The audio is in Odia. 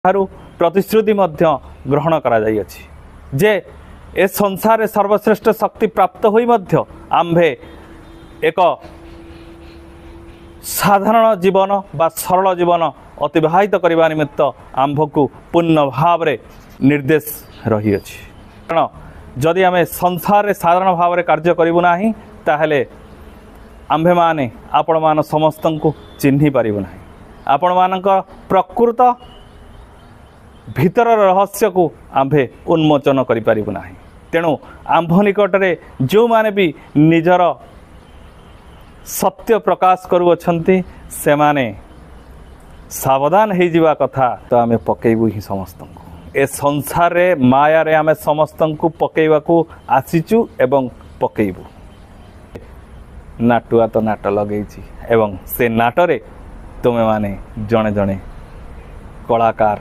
ଠାରୁ ପ୍ରତିଶ୍ରୁତି ମଧ୍ୟ ଗ୍ରହଣ କରାଯାଇଅଛି ଯେ ଏ ସଂସାରରେ ସର୍ବଶ୍ରେଷ୍ଠ ଶକ୍ତି ପ୍ରାପ୍ତ ହୋଇ ମଧ୍ୟ ଆମ୍ଭେ ଏକ ସାଧାରଣ ଜୀବନ ବା ସରଳ ଜୀବନ ଅତିବାହିତ କରିବା ନିମିତ୍ତ ଆମ୍ଭକୁ ପୂର୍ଣ୍ଣ ଭାବରେ ନିର୍ଦ୍ଦେଶ ରହିଅଛି। କାରଣ ଯଦି ଆମେ ସଂସାରରେ ସାଧାରଣ ଭାବରେ କାର୍ଯ୍ୟ କରିବୁ ନାହିଁ ତାହେଲେ ଆମ୍ଭେମାନେ ଆପଣମାନ ସମସ୍ତଙ୍କୁ ଚିହ୍ନି ପାରିବୁ ନାହିଁ। ଆପଣମାନଙ୍କ ପ୍ରକୃତ ଭିତରର ରହସ୍ୟକୁ ଆମ୍ଭେ ଉନ୍ମୋଚନ କରିପାରିବୁ ନାହିଁ। ତେଣୁ ଆମ୍ଭ ନିକଟରେ ଯେଉଁମାନେ ବି ନିଜର ସତ୍ୟ ପ୍ରକାଶ କରୁଅଛନ୍ତି ସେମାନେ ସାବଧାନ ହେଇଯିବା କଥା। ତ ଆମେ ପକେଇବୁ ହିଁ ସମସ୍ତଙ୍କୁ ଏ ସଂସାରରେ ମାୟାରେ ଆମେ ସମସ୍ତଙ୍କୁ ପକେଇବାକୁ ଆସିଛୁ ଏବଂ ପକେଇବୁ। ନାଟୁଆ ତ ନାଟ ଲଗେଇଛି ଏବଂ ସେ ନାଟରେ ତୁମେମାନେ ଜଣେ ଜଣେ କଳାକାର